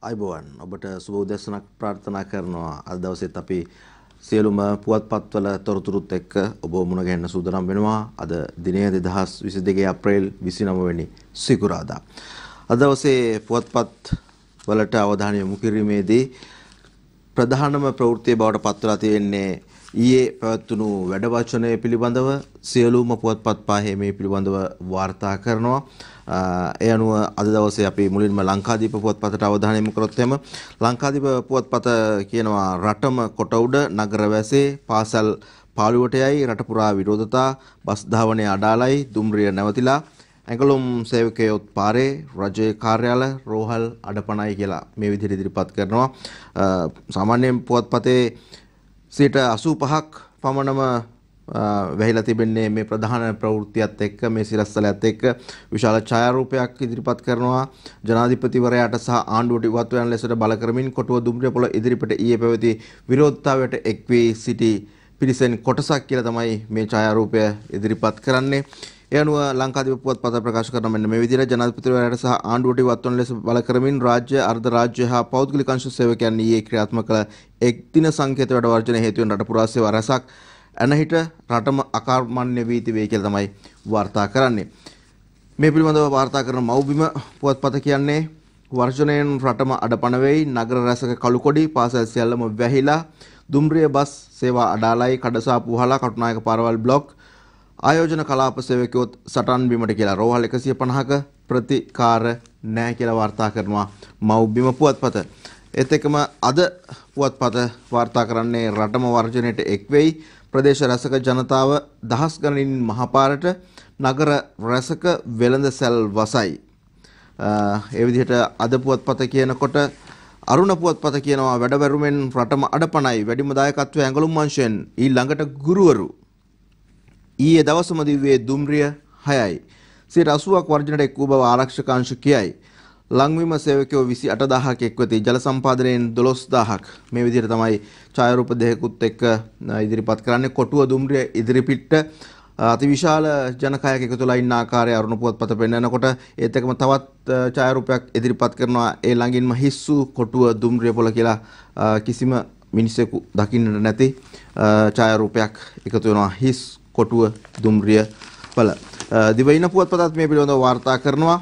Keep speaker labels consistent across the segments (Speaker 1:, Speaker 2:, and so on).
Speaker 1: අයිබෝවන් ඔබට සුබ උදැසනක් ප්‍රාර්ථනා කරනවා. අද දවසේත් අපි සියලුම පුවත්පත්වල තොරතුරුත් එක්ක ඔබ මුණ ගැහෙන්න සූදානම් වෙනවා. අද දිනය 2022 අප්‍රේල් 29 වෙනි සිකුරාදා. අද දවසේ පුවත්පත් වලට අවධානය යොමු කිරීමේදී ප්‍රධානම ප්‍රවෘත්තිය බවට පත් වෙලා තියෙන්නේ ඊයේ පැවැත්වුණු වැඩ වචනය පිළිබඳව සියලුම පුවත්පත් පහේ මේ පිළිබඳව වාර්තා කරනවා. ඒ අනුව අද දවසේ අපි මුලින්ම ලංකාදීප පුවත්පතට අවධානය යොමු කරොත් එහෙම ලංකාදීප පුවත්පත කියනවා රටම කොට උඩ නගර වැසේ පාසල් පාළුවට යයි රට පුරා විරෝධතා බස් ධාවනය අඩාලයි දුම්රිය නැවතිලා ඇඟලුම් සේවකයොත් පාරේ රජයේ කාර්යාල රෝහල් අඩපණයි කියලා මේ විදිහට ඉදිරිපත් කරනවා. සාමාන්‍යයෙන් පුවත්පතේ 85% පමණම වැහිලා තිබෙන්නේ මේ ප්‍රධාන ප්‍රවෘත්තියත් එක්ක මේ සිරස්තලයත් එක්ක විශාල ඡායාරූපයක් ඉදිරිපත් කරනවා. ජනාධිපතිවරයාට සහ ආණ්ඩුවට ඉවත් වන ලෙසට බල කරමින් කොටුව දුම්රිය පොළ ඉදිරිපිට ඊයේ පැවති විරෝධතාවයට එක් වී සිටි පිරිසෙන් කොටසක් කියලා තමයි මේ ඡායාරූපය ඉදිරිපත් කරන්නේ. ඒ අනුව ලංකාදීප පුවත්පත ප්‍රකාශ කරන මෙන්න මේ විදිහට ජනාධිපතිවරයාට සහ ආණ්ඩුවට ඉවත් වන ලෙස බල කරමින් රාජ්‍ය අර්ධ රාජ්‍ය හා පෞද්ගලික අංශ සේවකයන් ඊයේ ක්‍රියාත්මක කළ එක් දින සංකේත වැඩ වර්ජන හේතුවෙන් රට පුරා සේවා රැසක් එනහිට රටම අකර්මණ්‍ය වී තිබේ කියලා තමයි වාර්තා කරන්නේ. මේ පිළිබඳව වාර්තා කරන මව්බිම පුවත්පත කියන්නේ වර්ජනයෙන් රටම අඩපණ වෙයි නගර රැසක කළු කොඩි පාසල් සියල්ලම වැහිලා දුම්රිය බස් සේවා අඩාලයි කඩසාපු වහලා කටුනායක පාරවල් බ්ලොක් ආයෝජන කලාප සේවකයොත් සටන් බිමට කියලා රෝහල් 150ක ප්‍රතිකාර නැහැ කියලා වාර්තා කරනවා මව්බිම පුවත්පත. ඒත් එක්කම අද පුවත්පත වාර්තා කරන්නේ රටම වර්ජනයට එක් වෙයි ප්‍රදේශ රැසක ජනතාව දහස් ගණනින් මහපාරට නගර රැසක වෙළඳ සැල් වසයි. ඒ විදිහට අද පුවත්පත කියනකොට අරුණ පුවත්පත කියනවා වැඩවැරුමෙන් රටම අඩපණයි වැඩිම දායකත්වය ඇඟලුම් අංශයෙන් ඊළඟට ගුරුවරු ඊයේ දවසම දිව්වේ දුම්රිය 6යි 80ක් වර්ජනයට එක් වූ බව ආරක්ෂක අංශ කියයි. ලංවිම සේවකයෝ 28000ක් එක්වති ජල සම්පාදනයෙන් 12000ක් මේ විදිහට තමයි ඡායාරූප දෙකකුත් එක්ක ඉදිරිපත් කරන්නේ. කොටුව දුම්රිය ඉදිරිපිට අතිවිශාල ජනකායක් එකතුලා ඉන්න ආකාරය අරුණ පුවත්පත පෙන්වනකොට ඒත් එක්කම තවත් ඡායාරූපයක් ඉදිරිපත් කරනවා ඒ ළඟින්ම හිස්සු කොටුව දුම්රිය පොළ කියලා කිසිම මිනිසෙකු දකින්නට නැති ඡායාරූපයක් එකතු වෙනවා හිස් කොටුව දුම්රිය පොළ. දිවයින පුවත්පතත් මේ පිළිබඳව වාර්තා කරනවා.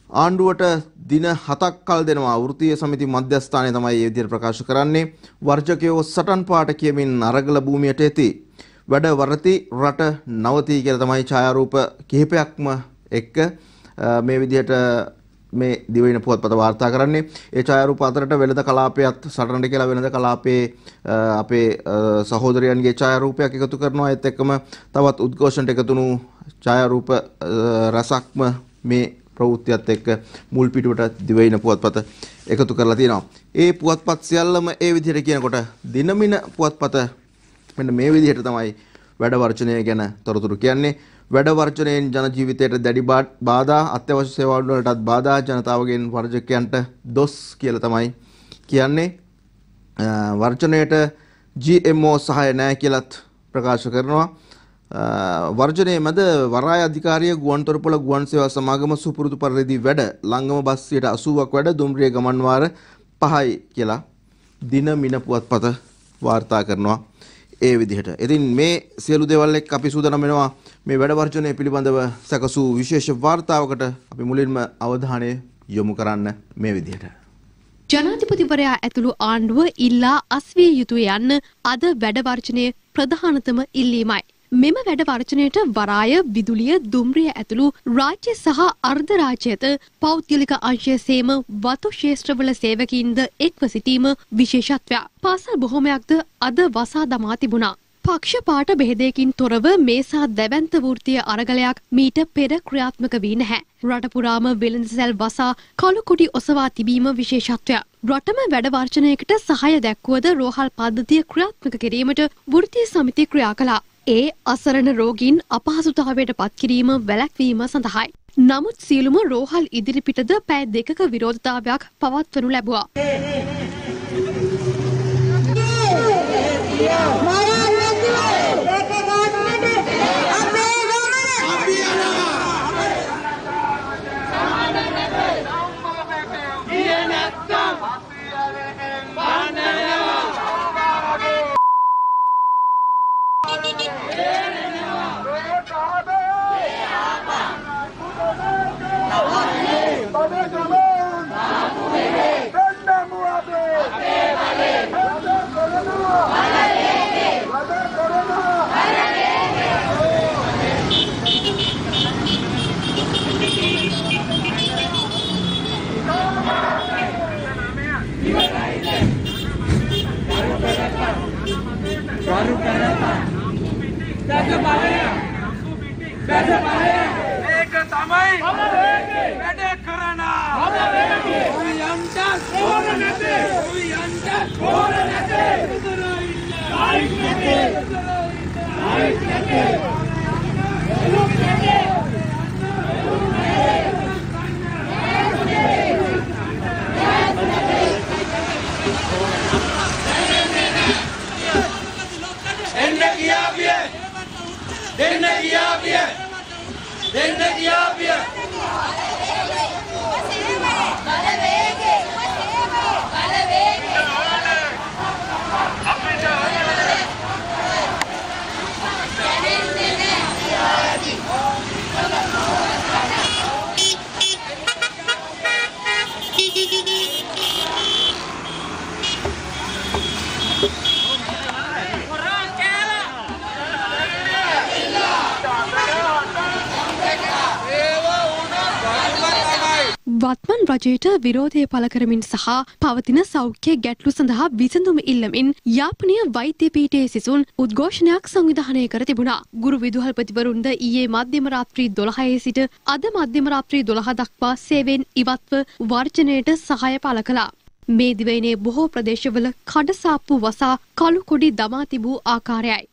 Speaker 1: ආණ්ඩුවට දින 7ක් කල් දෙනවා වෘත්තීය සමිති මධ්‍යස්ථානය තමයි මේ විදිහට ප්‍රකාශ කරන්නේ. වර්ජකයෝ සටන් පාට කියමින් අරගල භූමියට එති. වැඩ වරති රට නවති කියලා තමයි ඡායාරූප කිහිපයක්ම එක්ක මේ විදිහට මේ දිවයින පුවත්පත වාර්තා කරන්නේ. ඒ ඡායාරූප අතරට වෙළඳ කලාපයත් සටනට කියලා වෙළඳ කලාපයේ අපේ සහෝදරයන්ගේ ඡායාරූපයක් එකතු කරනවා. ඒත් එක්කම තවත් උද්ඝෝෂණයට එකතුණු ඡායාරූප රසක්ම මේ ප්‍රවෘත්තියත් එක්ක මුල් පිටුවට දිවයින පුවත්පත එකතු කරලා තියෙනවා. ඒ පුවත්පත් සියල්ලම ඒ විදිහට කියනකොට දිනමින පුවත්පත මෙන්න මේ විදිහට තමයි වැඩ වර්ජනය ගැන තොරතුරු කියන්නේ. වැඩ වර්ජනයෙන් ජන ජීවිතයට දැඩි බාධා අත්‍යවශ්‍ය සේවාවන් වලටත් බාධා ජනතාවගෙන් වර්ජකයන්ට දොස් කියලා තමයි කියන්නේ. වර්ජනයට GMO සහාය නැහැ කියලත් ප්‍රකාශ කරනවා. වර්ජනයේ මැද වරාය අධිකාරිය ගුවන්තොටුපොළ ගුවන් සේවා සමාගම සුපුරුදු පරිදි වැඩ ලංගම බස් 80ක් වැඩ දුම්රිය ගමන් වාර 5යි කියලා දින මින පුවත්පත වාර්තා කරනවා ඒ විදිහට. ඉතින් මේ සියලු දේවල් එක්ක අපි සූදානම් වෙනවා මේ වැඩ වර්ජනය පිළිබඳව සැකසූ විශේෂ වාර්තාවකට අපි මුලින්ම අවධානය යොමු කරන්න මේ විදිහට.
Speaker 2: ජනාධිපතිවරයා ඇතුළු ආණ්ඩුව ඉල්ලා අස්විය යුතුය යන්න අද වැඩ වර්ජනයේ ප්‍රධානතම ඉල්ලීමයි. මෙම වැඩ වර්ජනයට වරාය විදුලිය දුම්රිය ඇතුළු රාජ්‍ය සහ අර්ධ රාජ්‍යත පෞද්ගලික අංශය සේම වතු ශේෂ්ත්‍රවල සේවකීන්ද එක්ව සිටීම විශේෂත්වයක්. පාසල් බොහොමයක්ද අද වසා දමා තිබුණා. පක්ෂපාත බෙහෙදයකින් තොරව මේසා දැවැන්ත වෘත්තීය අරගලයක් මීට පෙර ක්‍රියාත්මක වී නැහැ. රට පුරාම වෙළඳසැල් වසා කළු කුඩි ඔසවා තිබීම විශේෂත්වයක්. රටම වැඩ වර්ජනයකට සහාය දැක්වුවද රෝහල් පද්ධතිය ක්‍රියාත්මක කිරීමට වෘත්තීය සමිතිය ක්‍රියා කළා. ඒ අසරණ රෝගීන් අපහසුතාවයට පත් කිරීම වැළැක්වීම සඳහායි. නමුත් සියලුම රෝහල් ඉදිරිපිටද පැය 2ක විරෝධතාවයක් පවත්වනු ලැබුවා. වත්මන් රජයට විරෝධය පළ කරමින් සහ පවතින සෞඛ්‍ය ගැටලු සඳහා විසඳුම ඉල්ලමින් යාපනීය වෛද්‍ය පීඨයේ සිසුන් උද්ඝෝෂණයක් සංවිධානය කර තිබුණා. ගුරු විදුහල්පතිවරුන්ද ඊයේ මධ්‍යම රාත්‍රී 12 සිට අද මධ්‍යම රාත්‍රී 12 දක්වා සේවයෙන් ඉවත්ව වර්ජනයට සහාය පළ කළා. මේ දිවයිනේ බොහෝ ප්‍රදේශවල කඩසාප්පු වසා කළු කොඩි දමා තිබූ ආකාරයයි.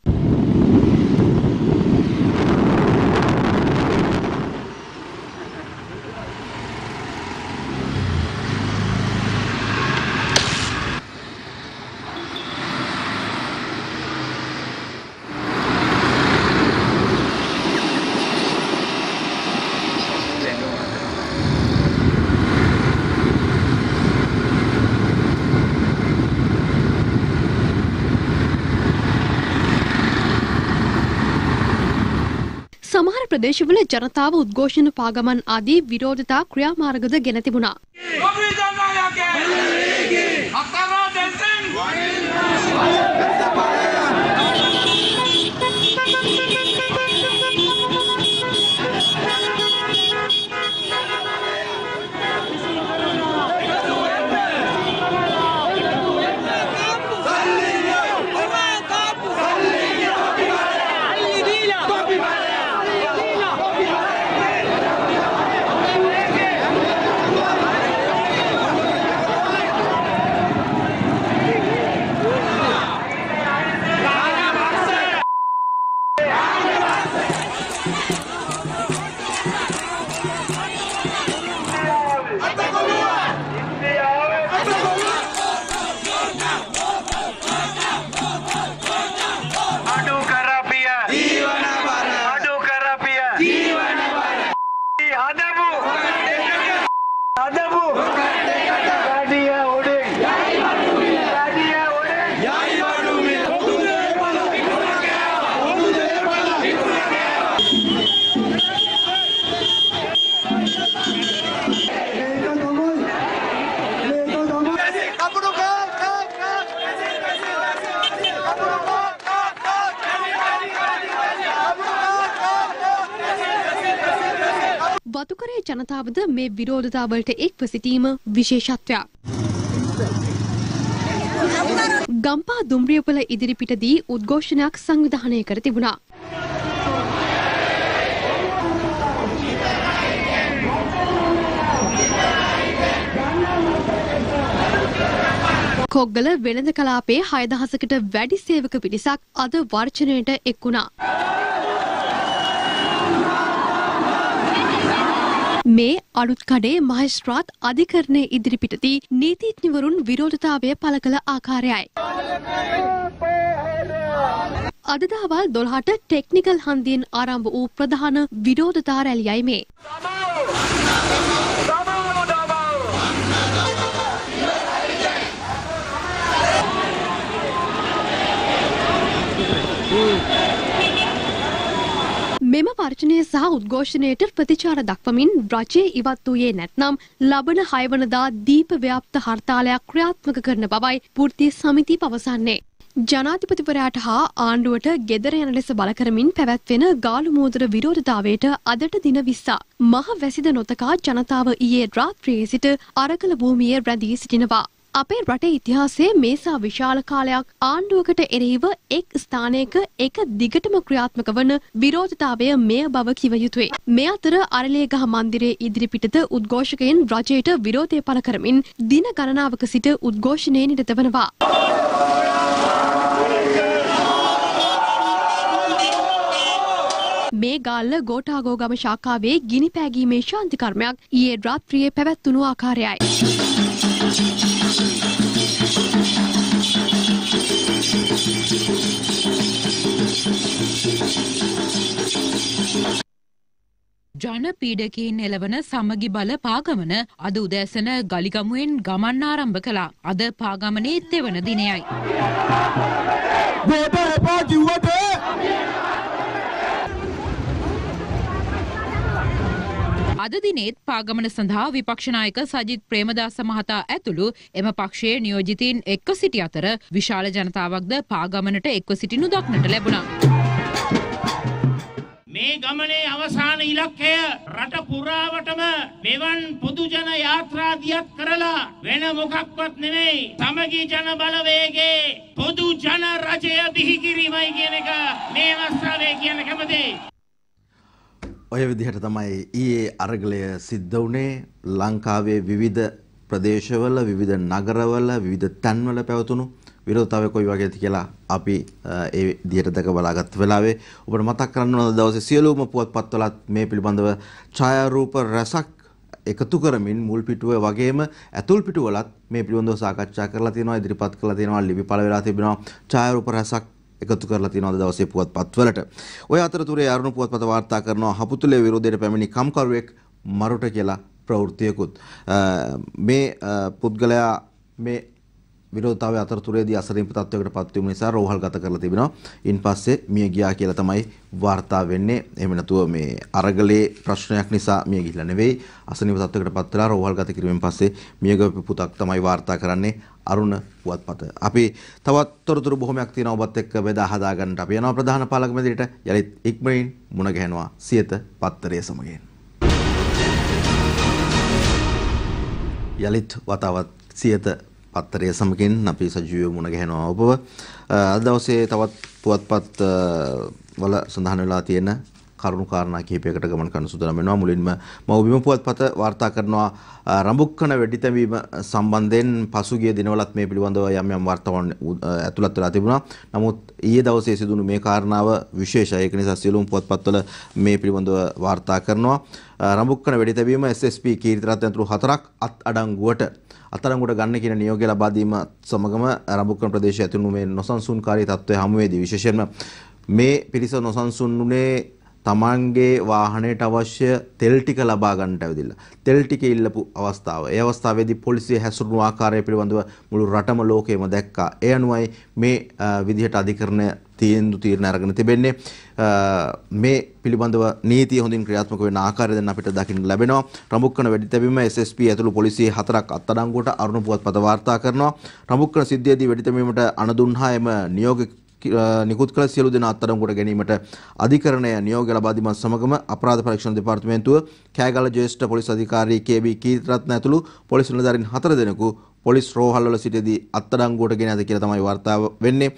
Speaker 2: සමහර ප්‍රදේශවල ජනතාව උද්ඝෝෂණ පාගමන් ආදී විරෝධතා ක්‍රියාමාර්ගද ගෙන තිබුණා. වතුකරේ ජනතාවද මේ විරෝධතාවලට එක්ව සිටීම විශේෂත්වයක්. ගම්පා දුම්රියපොළ ඉදිරිපිටදී උද්ඝෝෂණයක් සංවිධානය කර තිබුණා. කොග්ගල වෙළඳ කලාපයේ 6000කට වැඩි සේවක පිරිසක් අද වර්ජනයට එක් වුණා. මේ අලුත්කඩේ මහේස්ත්‍රාත් අධිකරණයේ ඉදිරිපිටදී නීතිඥවරුන් විරෝධතාවය පළ කළ ආකාරයයි. අද දහවල් 12ට ටෙක්නිකල් හන්දියෙන් ආරම්භ වූ ප්‍රධාන විරෝධතා රැළියයි මේ. මෙම වර්ජනය සහ උද්ඝෝෂණයට ප්‍රතිචාර දක්වමින් රජය ඉවත් වූයේ නැත්නම් ලබන 6 වනදා දීප ව්‍යාප්ත හර්තාලයක් ක්‍රියාත්මක කරන බවයි වෘත්තීය සමිතිය පවසන්නේ. ජනාධිපතිවරයාට හා ආණ්ඩුවට ගෙදර යන ලෙස බල කරමින් පැවැත්වෙන ගාලු මෝදර විරෝධතාවයට අදට දින 20ක් මහ වැසිද නොතකා ජනතාව ඊයේ රාත්‍රියේ සිට අරගල භූමියේ රැඳී සිටිනවා. අපේ රටේ ඉතිහාසයේ මේසා විශාල කාලයක් ආණ්ඩුවකට එරෙහිව එක් ස්ථානයක එක දිගටම ක්‍රියාත්මක වන විරෝධතාවය මෙය බව කිව යුතුයි. මේ අතර අරලියගහ මන්දිරයේ ඉදිරිපිටත උද්ඝෝෂකයන් රජයට විරෝධය පළ කරමින් දින ගණනාවක සිට උද්ඝෝෂණයේ නිරත වනවා. මේ ගාල්ල ගෝඨාගෝගම ශාඛාවේ ගිනි පෑගීමේ ශාන්ති කර්මයක් ඊයේ රාත්‍රියේ පැවැත්වුණු ආකාරයයි.
Speaker 3: ජන පීඩකයින් එළවන සමගි බල පාගමන අද උදෑසන ගලිගමුවෙන් ගමන් ආරම්භ කළා. අද පාගමනේ තෙවන දිනයයි. අද දිනේත් පාගමන සඳහා විපක්ෂ නායක සජිත් ප්‍රේමදාස මහතා ඇතුළු එම පක්ෂයේ නියෝජිතයින් එක්ව සිටි අතර විශාල ජනතාවක්ද පාගමනට එක්ව සිටිනු දක්නට ලැබුණා.
Speaker 4: මේ ගමනේ අවසාන ඉලක්කය රට පුරාවටම මෙවන් පොදු ජන යාත්‍රා දියත් කරලා වෙන මොකක්වත් නෙමෙයි සමගි ජන බලවේගයේ පොදු ජන රජය බිහි කිරීමයි කියන එක මේ අවස්ථාවේ කියන්න කැමතියි.
Speaker 1: ඔය විදිහට තමයි ඊයේ අරගලය සිද්ධ වුණේ. ලංකාවේ විවිධ ප්‍රදේශවල විවිධ නගරවල විවිධ තැන්වල පැවතුණු විරෝධතාවය කොයි වගේද කියලා අපි ඒ විදිහට දැක බලාගත් වෙලාවේ ඔබට මතක් කරන්න ඕන දවසේ සියලුම පුවත්පත්වලත් මේ පිළිබඳව ඡායාරූප රසක් එකතු කරමින් මුල් පිටුවේ වගේම ඇතුල් පිටුවලත් මේ පිළිබඳව සාකච්ඡා කරලා තියෙනවා, ඉදිරිපත් කරලා තියෙනවා, ලිපි පළ වෙලා තිබෙනවා. ඡායාරූප රසක් එකතු කරලා තියෙනවා දවසේ පුවත්පත්වලට. ඔය අතරතුරේ අරුණ පුවත්පත වාර්තා කරනවා හපුතුලේ විරෝධයට පැමිණි කම්කරුවෙක් මරුට කියලා ප්‍රවෘත්තියකුත්. මේ පුද්ගලයා මේ විරෝධතාවය අතරතුරේදී අසරීම තත්ත්වයකට පත් වීම නිසා රෝහල් ගත කරලා තිබෙනවා. ඉන්පස්සේ මිය ගියා කියලා තමයි වාර්තා වෙන්නේ. එහෙම නැතුව මේ අරගලේ ප්‍රශ්නයක් නිසා මිය ගිහිල්ලා නෙවෙයි. අසනීප තත්ත්වයකට පත් වෙලා රෝහල් ගත කිරීමෙන් පස්සේ මිය ගිය පුතක් තමයි වාර්තා කරන්නේ අරුණ පුවත්පත. අපි තවත් තොරතුරු බොහොමයක් තියෙනවා ඔබත් එක්ක බෙදා හදා ගන්නට. අපි යනවා ප්‍රධාන පාලක මැදිරියට. යලිත් ඉක්මනින් මුණ ගැහෙනවා සියත පත්තරය සමගින්. යලිත් වතාවත් සියත පත්තරය සමගින් අපි සජීවීව මුණ ගැහෙනවා ඔබව. අද දවසේ තවත් පුවත්පත් වල සඳහන් වෙලා තියෙන කරුණු කාරණා කිහිපයකට ගමන් කරන සූදානම් වෙනවා. මුලින්ම මව්බිම පුවත්පත වාර්තා කරනවා රඹුක්කන වෙඩිතැබීම සම්බන්ධයෙන් පසුගිය දිනවලත් මේ පිළිබඳව යම් යම් වාර්තාවන් ඇතුළත් වෙලා තිබුණා. නමුත් ඊයේ දවසේ සිදුණු මේ කාරණාව විශේෂයි. ඒක නිසා සියලුම පුවත්පත්වල මේ පිළිබඳව වාර්තා කරනවා. රඹුක්කන වෙඩිතැබීම SSP කීර්තිරත්න ඇතුළු 4ක් අත්අඩංගුවට ගන්න කියන නියෝගය ලබා දීම සමගම රඹුක්කන ප්‍රදේශයේ ඇතිවුණු මේ නොසන්සුන්කාරී තත්ත්වය හමුවේදී විශේෂයෙන්ම මේ පිරිස නොසන්සුන් වුණේ තමන්ගේ වාහනයට අවශ්‍ය තෙල් ටික ලබා ගන්නට ඇවිදilla. තෙල් ටික ඉල්ලපු අවස්ථාව. ඒ අවස්ථාවේදී පොලිසිය හැසිරුණු ආකාරය පිළිබඳව මුළු රටම ලෝකෙම දැක්කා. ඒ අනුවයි මේ විදිහට අධිකරණය තීරණ අරගෙන තිබෙන්නේ. මේ පිළිබඳව නීතිය හොඳින් ක්‍රියාත්මක වෙන ආකාරය දැන් අපිට දකින්න ලැබෙනවා. රඹුක්කන වෙඩිතැබීම SSP ඇතුළු පොලිසිය 4ක් අත්අඩංගුවට අරුණ පුවත්පත වාර්තා කරනවා. රඹුක්කන සිද්ධියේදී වෙඩිතැබීමට අණ එම නියෝග නිකුත් කළ සියලු දෙනා අත්අඩංගුවට ගැනීමට අධිකරණය නියෝග ලබා දීමත් සමගම අපරාධ පරීක්ෂණ දෙපාර්තමේන්තුව කෑගල්ල ජ්‍යෙෂ්ඨ පොලිස් අධිකාරී KB කීර්තිරත්න ඇතුළු පොලිස් නිලධාරීන් 4 දෙනෙකු පොලිස් රෝහල්වල සිටදී අත්අඩංගුවට ගෙන ඇත කියලා තමයි වාර්තා වෙන්නේ.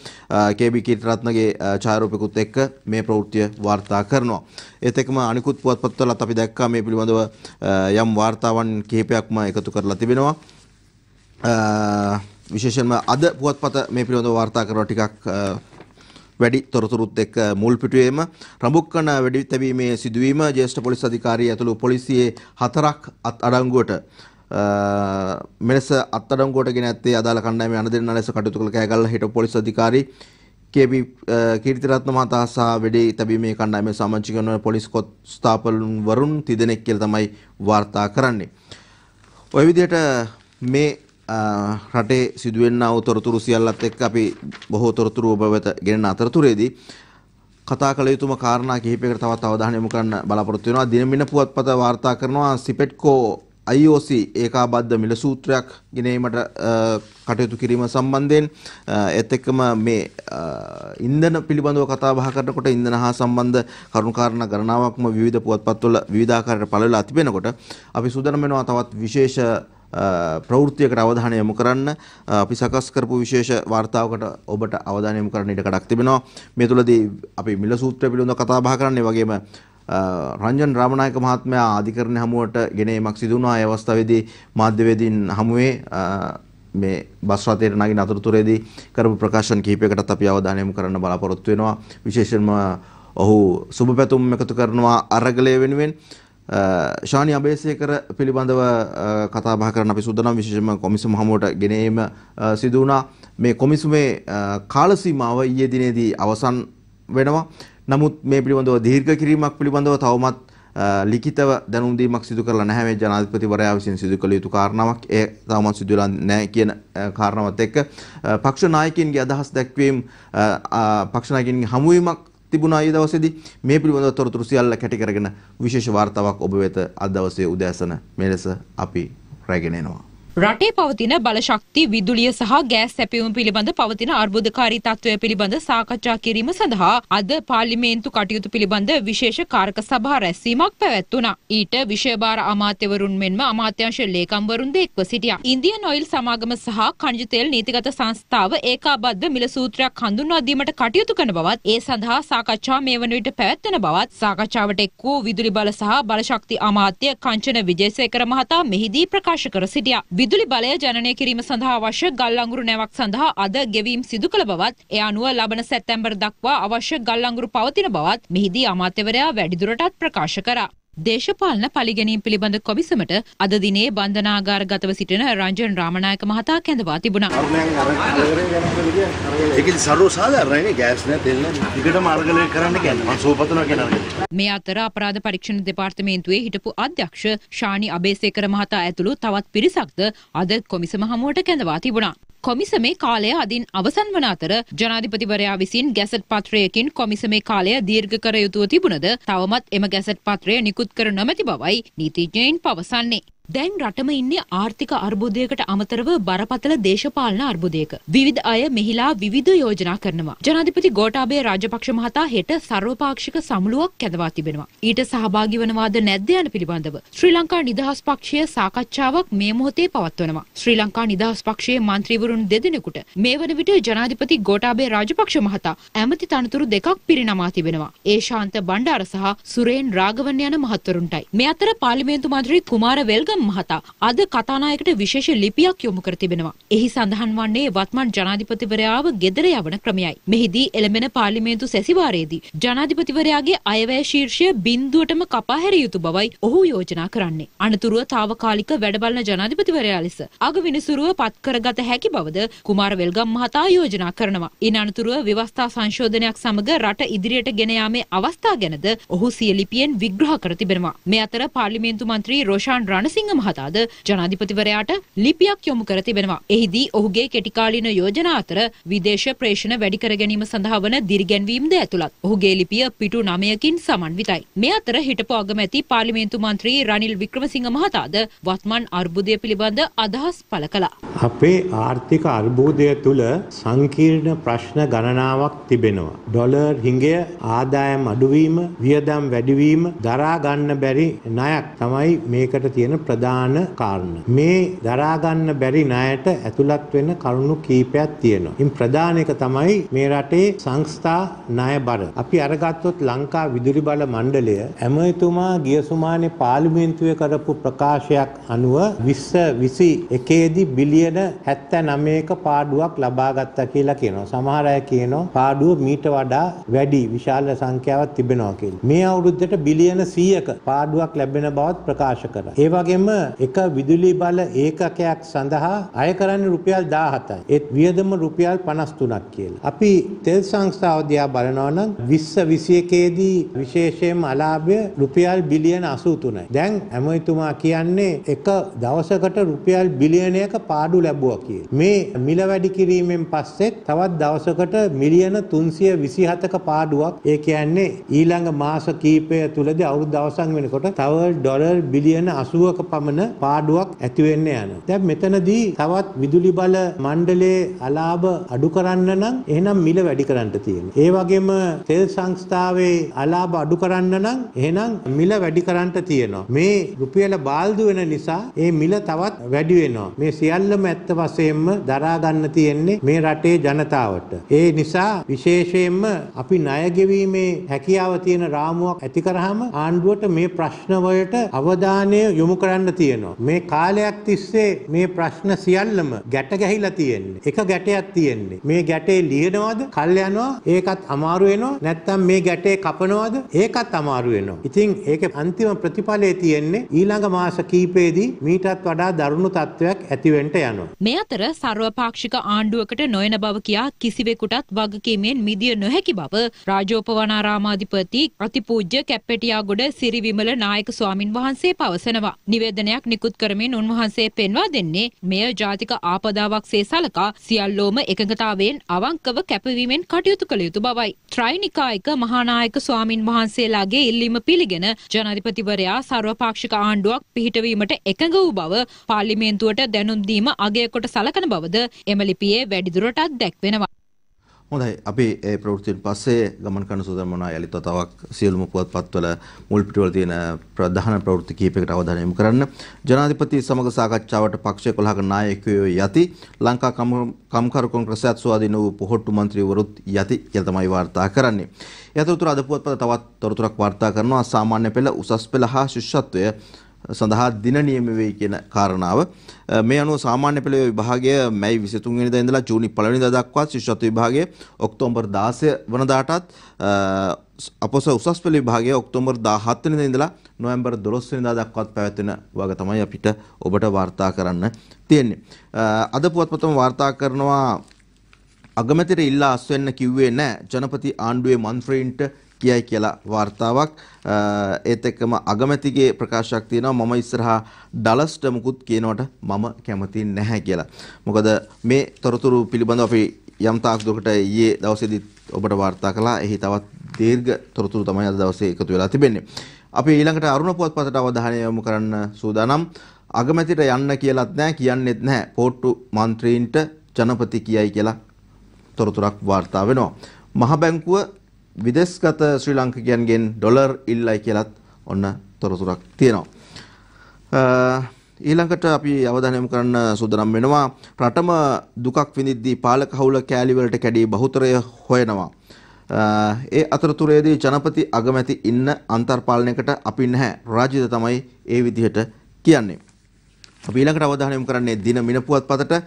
Speaker 1: KB කීර්තිරත්නගේ ඡායාරූපිකුත් එක්ක මේ ප්‍රවෘත්තිය වාර්තා කරනවා. ඒත් එක්කම අනිකුත් පුවත්පත්වලත් අපි දැක්කා මේ පිළිබඳව යම් වාර්තාවන් කිහිපයක්ම එකතු කරලා තිබෙනවා. විශේෂයෙන්ම අද පුවත්පත මේ පිළිබඳව වාර්තා කරන ටිකක් වැඩි තොරතුරුත් එක්ක මුල් පිටුවේම රඹුක්කන වෙඩිතැබීමේ සිදුවීම ජ්‍යෙෂ්ඨ පොලිස් අධිකාරිය ඇතුළු පොලිසියේ 4ක් අත්අඩංගුවට මෙලෙස අත්අඩංගුවට ගෙන ඇත්තේ අදාළ කණ්ඩායමේ අනදෙන්න ලෙස කටයුතු කළ කෑගල්ල හිටපු පොලිස් අධිකාරී KB කීර්තිරත්න මහතා සහ වෙඩිතැබීමේ කණ්ඩායමේ සමාජික වන පොලිස් කොස්තාපල් වරුන් 30 දෙනෙක් කියලා තමයි වාර්තා කරන්නේ. ඔය විදිහට මේ රටේ සිදුවෙනා වූ තොරතුරු සියල්ලත් එක්ක අපි බොහෝ තොරතුරු ඔබ වෙත ගෙනෙන අතරතුරේදී කතා කළ යුතුම කාරණා කිහිපයකට තවත් අවධානය යොමු කරන්න බලාපොරොත්තු වෙනවා. දිනමින පුවත්පත වාර්තා කරනවා සිපෙට්කෝ IOC ඒකාබද්ධ මිල සූත්‍රයක් ගෙනීමට කටයුතු කිරීම සම්බන්ධයෙන් ඒත් එක්කම මේ ඉන්ධන පිළිබඳව කතා බහ කරනකොට ඉන්ධන හා සම්බන්ධ කරුණු කාරණා ගණනාවක්ම විවිධ පුවත්පත්වල විවිධාකාරයට පළ වෙලා තිබෙනකොට අපි සූදානම් වෙනවා තවත් විශේෂ ප්‍රවෘත්තියකට අවධානය යොමු කරන්න. අපි සකස් කරපු විශේෂ වාර්තාවකට ඔබට අවධානය යොමු කරන්න ඉඩ කඩක් තිබෙනවා. මේ තුලදී අපි මිල සූත්‍රය පිළිබඳව කතා බහ කරන්නේ වගේම රංජන් රාමනායක මහත්මයා අධිකරණ හමුවට ගෙනීමක් සිදු වුණා. ඒ අවස්ථාවේදී මාධ්‍යවේදීන් හමුවේ මේ බස් රථයට නගින අතරතුරේදී කරපු ප්‍රකාශන කිහිපයකටත් අපි අවධානය යොමු කරන්න බලාපොරොත්තු වෙනවා. විශේෂයෙන්ම ඔහු සුබ පැතුම් එකතු කරනවා අරගලය වෙනුවෙන්. ශානි අබේසේකර පිළිබඳව කතා බහ කරන අපි සූදානම් විශේෂයෙන්ම කොමිසම හමුවට ගෙනීම සිදු වුණා. මේ කොමිසමේ කාල සීමාව ඊයේ දිනේදී අවසන් වෙනවා. නමුත් මේ පිළිබඳව දීර්ඝ කිරීමක් පිළිබඳව තවමත් ලිඛිතව දැනුම් දීමක් සිදු කරලා නැහැ මේ ජනාධිපතිවරයා විසින් සිදු කළ යුතු කාරණාවක්. ඒ තවමත් සිදු වෙලා නැහැ කියන කාරණාවත් එක්ක පක්ෂ නායකයින්ගේ අදහස් දැක්වීම පක්ෂ නායකයින්ගේ හමුවීමක් තිබුණා ඊ දවසේදී. මේ පිළිබඳව තොරතුරු සියල්ල කැටි කරගෙන විශේෂ වාර්තාවක් ඔබ වෙත අද දවසේ උදෑසන මේ ලෙස අපි රැගෙන එනවා.
Speaker 3: රටේ පවතින බලශක්ති විදුලිය සහ ගෑස් සැපයුම පිළිබඳ පවතින අර්බුදකාරී තත්ත්වය පිළිබඳ සාකච්ඡා කිරීම සඳහා අද පාර්ලිමේන්තු කටයුතු පිළිබඳ විශේෂ කාරක සභා රැස්වීමක් පැවැත්වුණා. ඊට විෂයභාර අමාත්‍යවරුන් මෙන්ම අමාත්‍යාංශ ලේකම්වරුන්ද එක්ව සිටියා. ඉන්දියන් ඔයිල් සමාගම සහ ඛනිජ තෙල් නීතිගත සංස්ථාව ඒකාබද්ධ මිල සූත්‍රයක් හඳුන්වා දීමට කටයුතු කරන බවත් ඒ සඳහා සාකච්ඡා මේ වන විට පැවැත්වෙන බවත් සාකච්ඡාවට එක් වූ විදුලි බල සහ බලශක්ති අමාත්‍ය කංචන විජේසේකර මහතා මෙහිදී ප්‍රකාශ කර සිටියා. විදුලි බලය ජනනය කිරීම සඳහා අවශ්‍ය ගල් අඟුරු නැවක් සඳහා අද ගෙවීම් සිදු කළ බවත් ඒ අනුව ලබන සැප්තැම්බර් දක්වා අවශ්‍ය ගල් අඟුරු පවතින බවත් මෙහිදී අමාත්‍යවරයා වැඩිදුරටත් ප්‍රකාශ කරා. දේශපාලන පලිගැනීම් පිළිබඳ කොමිසමට අද දිනේ බන්ධනාගාරගතව සිටින රංජන් රාමනායක මහතා කැඳවා තිබුණා.
Speaker 5: ඒකේ සර්ව සාධාරණයි ගෑස් නැත් තෙල් නැත්. ටිකටම අරගලය කරන්න කියන්නේ මම සෝපතනවා කියන අරගලය.
Speaker 3: මේ අතර අපරාධ පරීක්ෂණ දෙපාර්තමේන්තුවේ හිටපු අධ්‍යක්ෂ ශානි අබේසේකර මහතා ඇතුළු තවත් පිරිසක්ද අද කොමිසම හමුවට කැඳවා තිබුණා. කොමිසමේ කාලය අදින් අවසන් වන අතර ජනාධිපතිවරයා විසින් ගැසට් පත්‍රයකින් කොමිසමේ කාලය දීර්ඝ කර යුතුව තිබුණද තවමත් එම ගැසට් පත්‍රය නිකුත් කර නොමැති බවයි නීතිඥයින් පවසන්නේ. දැන් රටම ඉන්නේ ආර්ථික අර්බුදයකට අමතරව බරපතල දේශපාලන අර්බුදයක. විවිධ අය මෙහිලා විවිධ යෝජනා කරනවා. ජනාධිපති ගෝඨාභය රාජපක්ෂ මහතා හෙට සර්වපාක්ෂික සමුළුවක් කැඳවා තිබෙනවා. ඊට සහභාගී වනවාද නැද්ද යන පිළිබඳව ශ්‍රී ලංකා නිදහස් පක්ෂය සාකච්ඡාවක් මේ මොහොතේ පවත්වනවා. ශ්‍රී ලංකා නිදහස් පක්ෂයේ මන්ත්‍රීවරුන් දෙදෙනෙකුට මේ වන විට ජනාධිපති ගෝඨාභය රාජපක්ෂ මහතා ඇමති තනතුරු දෙකක් පිරිනමා තිබෙනවා. ඒශාන්ත බණ්ඩාර සහ සුරේන් රාගවන්න යන මහත්වරුන්ටයි. මේ අතර පාර්ලිමේන්තු මන්ත්‍රී කුමාර වෙල්ගම මහතා අද කතානායකට විශේෂ ලිපියක් යොමු කර තිබෙනවා. එහි සඳහන් වන්නේ වත්මන් ජනාධිපතිවරයාව ගෙදර යවන ක්‍රමයයි. මෙහිදී එළඹෙන පාර්ලිමේන්තු සැසිවාරයේදී ජනාධිපතිවරයාගේ අයවැය ශීර්ෂය බිඳුවටම කපා හැරිය යුතු බවයි ඔහු යෝජනා කරන්නේ. අනතුරුව తాවකාලික වැඩබලන ජනාධිපතිවරයා ලෙස අගවිනිසුරුව පත් කරගත හැකි බවද කුමාර වෙල්ගම් මහතා යෝජනා කරනවා. ඉන් අනතුරුව ව්‍යවස්ථා සංශෝධනයක් සමග රට ඉදිරියට ගෙන යාමේ අවස්ථා ගැනද ඔහු සිය ලිපියෙන් විග්‍රහ කර තිබෙනවා. මේ අතර පාර්ලිමේන්තු මන්ත්‍රී රෝෂාන් රණසිංහ මහතාද ජනාධිපතිවරයාට ලිපියක් යොමු කර තිබෙනවා. එහිදී ඔහුගේ කෙටිකාලීන යෝජනා අතර විදේශ ප්‍රේෂණ වැඩි කර ගැනීම සඳහා වන දිරිගැන්වීම්ද ඇතුළත්. ඔහුගේ ලිපිය පිටු 9කින් සමන්විතයි. මේ අතර හිටපු අගමැති පාර්ලිමේන්තු මන්ත්‍රී රනිල් වික්‍රමසිංහ මහතාද වත්මන් අර්බුදය පිළිබඳ අදහස් පළ කළා.
Speaker 6: අපේ ආර්ථික අර්බුදය තුළ සංකීර්ණ ප්‍රශ්න ගණනාවක් තිබෙනවා. ඩොලර් හිඟය, ආදායම් අඩුවීම, වියදම් වැඩිවීම, දරා ගන්න බැරි ණයක් තමයි මේකට තියෙන ප්‍රධාන කාරණා. මේ දරා ගන්න බැරි ණයට ඇතුළත් වෙන කරුණු කීපයක් තියෙනවා. ඉන් ප්‍රධාන එක තමයි මේ රටේ සංස්ථා ණය බර. අපි අරගත්තොත් ලංකා විදුලි බල මණ්ඩලය ඇමතිතුමා ගිය සුමානේ පාර්ලිමේන්තුවේ කරපු ප්‍රකාශයක් අනුව 2021 දී බිලියන 79ක පාඩුවක් ලබා ගත්තා කියලා කියනවා. සමහර අය කියනවා පාඩුව මීට වඩා වැඩි විශාල සංඛ්‍යාවක් තිබෙනවා කියලා. මේ අවුරුද්දට බිලියන 100ක පාඩුවක් ලැබෙන බවත් ප්‍රකාශ කරා. ඒ වගේම එක විදුලි බල ඒකකයක් සඳහා අය කරන්නේ රුපියල් 17යි. ඒත් වියදම රුපියල් 53ක් කියලා. අපි තෙල් සංස්ථාව දිහා බලනවා නම් 2021 දී විශේෂයෙන්ම අලාභය රුපියල් බිලියන 83යි. දැන් ඇමතිතුමා කියන්නේ එක දවසකට රුපියල් බිලියනයක පාඩු ලැබුවා කියලා. මේ මිල වැඩි කිරීමෙන් පස්සේ තවත් දවසකට මිලියන 327ක පාඩුවක් ඒ කියන්නේ ඊළඟ මාස කීපය තුලදී අවුරුදු අවසන් වෙනකොට තව ඩොලර් බිලියන 80ක පමණ පාඩුවක් ඇති වෙන්න යනවා. දැන් මෙතනදී තවත් විදුලි බල මණ්ඩලයේ අලාභ අඩු කරන්න නම් එහෙනම් මිල වැඩි කරන්න තියෙනවා. ඒ වගේම තෙල් සංස්ථාවේ අලාභ අඩු කරන්න නම් එහෙනම් මිල වැඩි කරන්න තියෙනවා. මේ රුපියල බාල්දු වෙන නිසා ඒ මිල තවත් වැඩි වෙනවා. මේ සියල්ලම ඇත්ත වශයෙන්ම දරා ගන්න තියෙන්නේ මේ රටේ ජනතාවට. ඒ නිසා විශේෂයෙන්ම අපි ණය ගෙවීමේ හැකියාව තියෙන රාමුවක් ඇති කරාම ආණ්ඩුවට මේ ප්‍රශ්න වලට අවධානය යොමු කරන්න අහන්න තියෙනවා. මේ කාලයක් තිස්සේ මේ ප්‍රශ්න සියල්ලම ගැට ගැහිලා තියෙන්නේ. එක ගැටයක් තියෙන්නේ. මේ ගැටේ ලියනවද? කල් යනවා. ඒකත් අමාරු වෙනවා. නැත්නම් මේ ගැටේ කපනවද? ඒකත් අමාරු වෙනවා. ඉතින් ඒකේ අන්තිම ප්‍රතිඵලය තියෙන්නේ ඊළඟ මාස කීපෙදී මීටත් වඩා දරුණු තත්ත්වයක් ඇති වෙන්න යනවා.
Speaker 3: මේ අතර සර්වපාක්ෂික ආණ්ඩුවකට නොයන බව කියා කිසිවෙකුටත් වගකීමෙන් මිදිය නොහැකි බව රාජෝපවනාරාමාධිපති අතිපූජ්‍ය කැප්පෙටියාගොඩ සිරිවිමල නායක ස්වාමින් වහන්සේ පවසනවා. නිවේදනයක් නිකුත් කරමින් උන්වහන්සේ පෙන්වා දෙන්නේ මෙය ජාතික ආපදාවක් සේ සලකා සියල්ලෝම එකඟතාවයෙන් අවංකව කැපවීමෙන් කටයුතු කළ යුතු බවයි. ත්‍රිනිකායික මහානායක ස්වාමින් වහන්සේලාගේ ඉල්ලීම පිළිගෙන ජනාධිපතිවරයා සර්වපාක්ෂික ආණ්ඩුවක් පිහිටවීමට එකඟ වූ බව පාර්ලිමේන්තුවට දැනුම් දීම අගය කොට සලකන බවද එම ලිපියේ වැඩිදුරටත් දැක්වෙනවා.
Speaker 1: හොඳයි අපි ඒ ප්‍රවෘත්තියෙන් පස්සේ ගමන් කරන සූදානම් වුණා යලිත් තවක් සියලුම පුවත්පත්වල මුල් පිටවල තියෙන ප්‍රධාන ප්‍රවෘත්ති කිහිපයකට අවධානය යොමු කරන්න. ජනාධිපති සමග සාකච්ඡාවට පක්ෂ 11ක නායකයෝ යති. ලංකා කම්කරු කොංග්‍රසයත් ස්වාධීන වූ පොහොට්ටු මන්ත්‍රීවරුත් යති කියලා තමයි වාර්තා කරන්නේ. යතුරුතර අද පුවත්පත තවත් තොරතුරක් වාර්තා කරනවා. සාමාන්‍ය පෙළ උසස් පෙළ හා ශිෂ්‍යත්වය සඳහා දින නියම වෙයි කියන කාරණාව. මේ අනුව සාමාන්‍ය පෙළ විභාගය මැයි 23 වෙනිදා ඉඳලා ජූනි 1 වෙනිදා දක්වා ශිෂ්‍යත්ව විභාගය ඔක්තෝබර් 16 වනදාටත් අපොස උසස් පෙළ විභාගය ඔක්තෝබර් 17 වෙනිදා ඉඳලා නොවැම්බර් 12 වෙනිදා දක්වාත් පැවැත්වෙන වග තමයි අපිට ඔබට වාර්තා කරන්න තියෙන්නේ. අද පුවත්පතම වාර්තා කරනවා අගමැතිට ඉල්ලා අස් වෙන්න කිව්වේ නැහැ ජනපති ආණ්ඩුවේ මන්ත්‍රීන්ට කියයි කියලා වාර්තාවක්. ඒත් එක්කම අගමැතිගේ ප්‍රකාශයක් තියෙනවා මම ඉස්සරහා ඩලස්ට මුකුත් කියනවට මම කැමති නැහැ කියලා. මොකද මේ තොරතුරු පිළිබඳව අපි යම් තාක් දුරකට ඊයේ දවසේදී ඔබට වාර්තා කළා. එහි තවත් දීර්ඝ තොරතුරු තමයි අද දවසේ එකතු වෙලා තිබෙන්නේ. අපි ඊළඟට අරුණ පුවත්පතට අවධානය යොමු කරන්න සූදානම්. අගමැතිට යන්න කියලාත් නැහැ කියන්නෙත් නැහැ. පොට්ටු මන්ත්‍රීන්ට ජනපති කියයි කියලා තොරතුරක් වාර්තා වෙනවා. මහ බැංකුව විදේශගත ශ්‍රී ලාංකිකයන්ගෙන් ඩොලර් ඉල්ලයි කියලත් ඔන්න තොරතුරක් තියෙනවා. ඊළඟට අපි අවධානය යොමු කරන්න සූදානම් වෙනවා රටම දුකක් විඳිද්දී පාලක හවුල කෑලි වලට කැඩී බහුතරය හොයනවා. ඒ අතරතුරේදී ජනපති අගමැති ඉන්න අන්තර්පාලනයකට අපි නැහැ. රාජ්‍යද තමයි ඒ විදිහට කියන්නේ. අපි ඊළඟට අවධානය යොමු කරන්නේ දින මින පුවත්පතට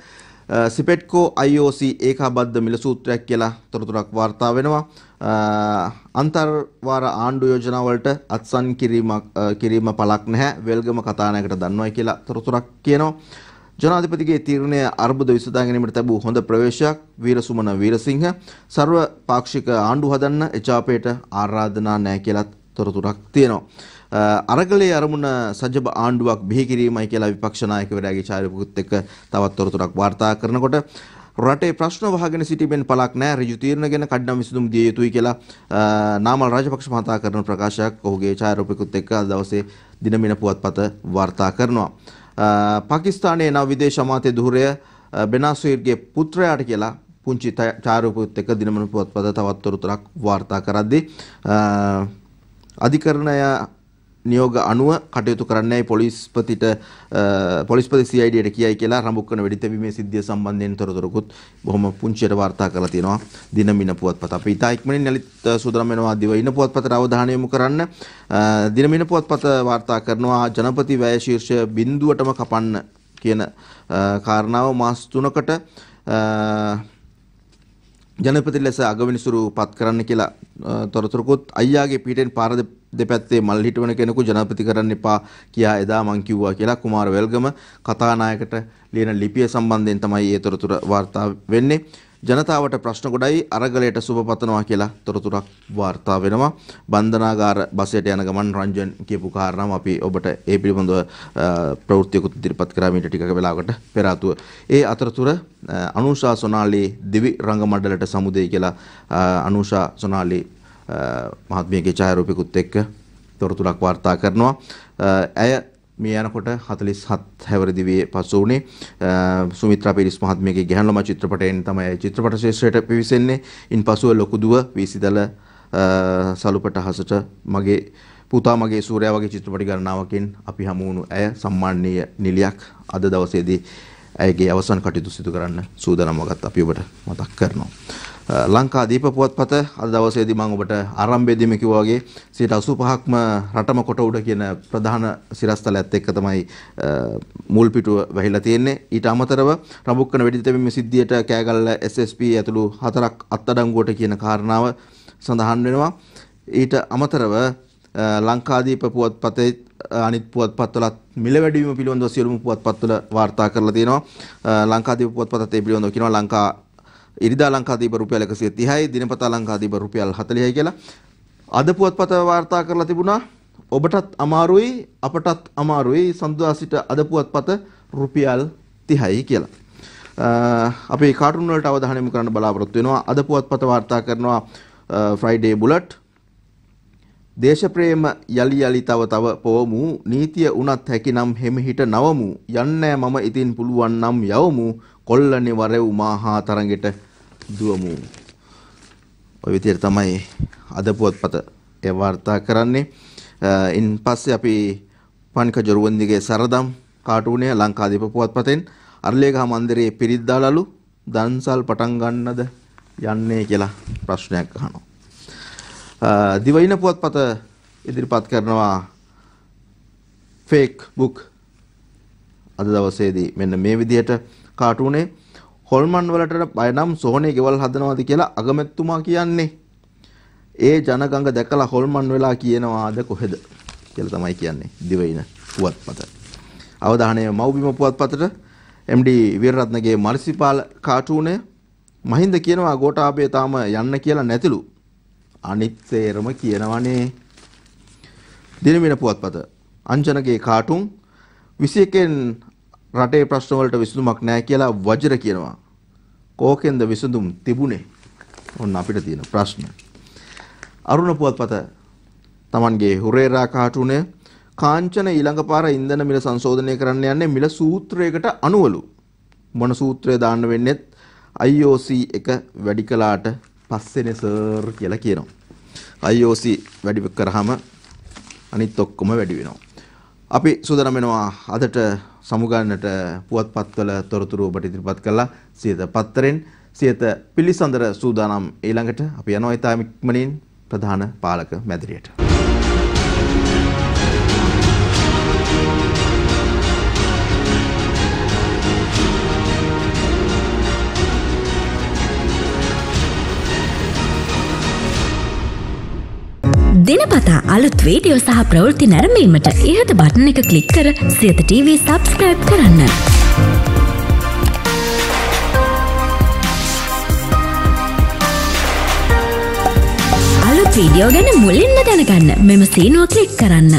Speaker 1: සිපෙට්කෝ IOC ඒකාබද්ධ මිල සූත්‍රයක් කියලා තොරතුරක් වාර්තා වෙනවා. අන්තර්වාර ආණ්ඩු යෝජනා වලට අත්සන් කිරීම පළක් නැහැ. වෙල්ගම කතානායකට දන්වයි කියලා තොරතුරක් කියනවා. ජනාධිපතිගේ තීරණය අර්බුද විසඳා ගැනීමට ලැබූ හොඳ ප්‍රවේශයක්. වීරසුමන වීරසිංහ සර්ව පාක්ෂික ආණ්ඩු හදන්න එචාපයට ආරාධනා නැහැ කියලාත් තොරතුරක් තියෙනවා. අරගලයේ අරමුණ සජබ ආණ්ඩුවක් බිහි කිරීමයි කියලා විපක්ෂ නායකවරයාගේ චාරිපුත් එක්ක තවත් තොරතුරක් වාර්තා කරනකොට රටේ ප්‍රශ්න වහගෙන සිටීමෙන් පළක් නැහැ. ඍජු තීරණ ගැන කඩිනම් විසඳුම් දිය යුතුයි කියලා නාමල් රාජපක්ෂ මහතා කරන ප්‍රකාශයක් ඔහුගේ ඡායාරූපිකුත් එක්ක අද දවසේ දිනමින පුවත්පත වාර්තා කරනවා. පාකිස්තානයේ නව විදේශ අමාත්‍ය ධුරය බෙනාසීර්ගේ පුත්‍රයාට කියලා පුංචි ඡායාරූපිකුත් එක්ක දිනමින පුවත්පත තවත් තොරතුරක් වාර්තා කරද්දී අධිකරණය නියෝග අනුව කටයුතු කරන්නයි පොලිස්පති CIDට කියයි කියලා රඹුක්කන වෙඩිතැබීමේ සිද්ධිය සම්බන්ධයෙන් තොරතුරුකුත් බොහොම පුංචියට වාර්තා කරලා තියෙනවා දිනමින පුවත්පත. අපි ඉතා ඉක්මනින් යලිත් සූදානම් වෙනවා දිවයින පුවත්පතට අවධානය යොමු කරන්න. දිනමින පුවත්පත වාර්තා කරනවා ජනපති වැය ශීර්ෂ බිඳුවටම කපන්න කියන කාරණාව මාස 3කට ජනපති ලෙස අගවිනිසුරු පත් කරන්න කියලා තොරතුරුකුත් අයියාගේ පිටෙන් පාර දෙපැත්තේ මල් හිටවන කෙනෙකු ජනපති කරන්න එපා කියා එදා මං කිව්වා කියලා කුමාර වෙල්ගම කතානායකට ලියන ලිපිය සම්බන්ධයෙන් තමයි ඒ තොරතුර වාර්තා වෙන්නේ. ජනතාවට ප්‍රශ්න ගොඩයි අරගලයට සුබ පතනවා කියලා තොරතුරක් වාර්තා වෙනවා. බන්ධනාගාර බසයට යන ගමන් රංජන් කියපු කාරණාව අපි ඔබට ඒ පිළිබඳව ප්‍රවෘත්තියකුත් ඉදිරිපත් කරා මීට ටිකක වෙලාවකට පෙර ආතුව. ඒ අතරතුර අනුෂා සොනාලි දිවි රංග මණ්ඩලයට සමුදේ කියලා අනුෂා සොනාලි මහත්මියගේ ඡායාරූපිකුත් එක්ක තොරතුරක් වාර්තා කරනවා. ඇය මේ යනකොට 47 හැවිරිදිවේ පසු වුණේ සුමිත්‍රා පිරිස් මහත්මියගේ ගැහැණු ළමා චිත්‍රපටයෙන් තමයි චිත්‍රපට ශිෂ්‍යයට පිවිසෙන්නේ. ඉන්පසුව ලොකු දුව වීසිදල සලුපට හසට මගේ පුතා මගේ සූර්යා වගේ චිත්‍රපට ගණනාවකින් අපි හමු වුණු ඇය සම්මානීය නිලියක් අද දවසේදී ඇයගේ අවසන් කටයුතු සිදු කරන්න සූදානම් වගත් අපි ඔබට මතක් කරනවා. ලංකාදීප පුවත්පත අද දවසේදී මම ඔබට ආරම්භයේදීම කිව්වා වගේ 85%ක්ම රටම කොට උඩ කියන ප්‍රධාන සිරස්තලයත් එක්ක තමයි මුල් පිටුව වැහිලා තියෙන්නේ. ඊට අමතරව රඹුක්කන වෙඩි තැබීමේ සිද්ධියට කෑගල්ල SSP ඇතුළු 4ක් අත්අඩංගුවට කියන කාරණාව සඳහන් වෙනවා. ඊට අමතරව ලංකාදීප පුවත්පතේ අනිත් පුවත්පත්වලත් මිල වැඩිවීම පිළිබඳව සියලුම පුවත්පත්වල වාර්තා කරලා තියෙනවා. ලංකාදීප පුවත්පතත් ඒ පිළිබඳව කියනවා ඉරිදා ලංකාදීප රුපියල් 130යි දිනපතා ලංකාදීප රුපියල් 40යි කියලා. අද පුවත්පත වාර්තා කරලා තිබුණා ඔබටත් අමාරුයි අපටත් අමාරුයි සඳුදා සිට අද පුවත්පත රුපියල් 30යි කියලා. අපි කාටුන් වලට අවධානය යොමු කරන්න බලාපොරොත්තු වෙනවා. අද පුවත්පත වාර්තා කරනවා ෆ්‍රයිඩේ බුලට් දේශප්‍රේම යලි තව පොවමු නීතිය උනත් හැකිනම් හෙමිහිට නවමු යන්නේ මම ඉතින් පුළුවන් නම් යවමු කොල්ලනේ වරෙව් මාහා තරඟෙට දුවමු. ඔය විදිහට තමයි අද පුවත්පත ඒ වාර්තා කරන්නේ. ඉන් පස්සේ අපි පණික ජොරුවන්දිගේ සරදම් කාටුනේ ලංකාදීප පුවත්පතෙන් අරලියගහ මන්දිරයේ පිරිද්දාලලු දන්සල් පටන් ගන්නද යන්නේ කියලා ප්‍රශ්නයක් අහනවා. දිවයින පුවත්පත ඉදිරිපත් කරනවා ෆේක් බුක් අද දවසේදී මෙන්න මේ විදිහට කාටුනේ හොල්මන් වලට බය නම් සෝහනේ ගෙවල් හදනවාද කියලා අගමැතිතුමා කියන්නේ. ඒ ජනගඟ දැකලා හොල්මන් වෙලා කියනවාද කොහෙද කියලා තමයි කියන්නේ දිවයින පුවත්පත. අවධානය මව්බිම පුවත්පතට MD වීරරත්නගේ මරිසිපාල කාටුනේ මහින්ද කියනවා ගෝඨාභය තාම යන්න කියලා නැතිලු. අනිත් සේරම කියනවනේ. දිනමින පුවත්පත අංජනගේ කාටුන් 21න් රටේ ප්‍රශ්න වලට විසඳුමක් නැහැ කියලා වජිර කියනවා. කෝකෙන්ද විසඳුම් තිබුණේ? ඔන්න අපිට තියෙන ප්‍රශ්න. අරුණ පුවත්පත Tamanගේ හුරේරා කාටුනේ කාංචන ඊළඟ පාර ඉන්ධන මිල සංශෝධනය කරන්න යන්නේ මිල සූත්‍රයකට අනුවලු. මොන සූත්‍රය දාන්න වෙන්නේ? IOC එක වැඩි කළාට පස්සේනේ සර් කියලා කියනවා. IOC වැඩි කරාම අනිත් ඔක්කොම වැඩි වෙනවා. අපි සූදානම් වෙනවා අදට සමුගන්නට පුවත්පත්වල තොරතුරු ඔබට ඉදිරිපත් කළා. සියත පත්තරෙන් සියත පිළිසඳර සූදානම්. ඊළඟට අපි යනවා ඊටම ඉක්මනින් ප්‍රධාන පාලක මැදිරියට.
Speaker 7: දිනපතා අලුත් වීඩියෝ සහ ප්‍රවෘත්ති නැරඹීමට ඉහත බටන් එක ක්ලික් කර සියත TV subscribe කරන්න. අලුත් වීඩියෝ ගැන මුලින්ම දැනගන්න මෙම සීනුව ක්ලික් කරන්න.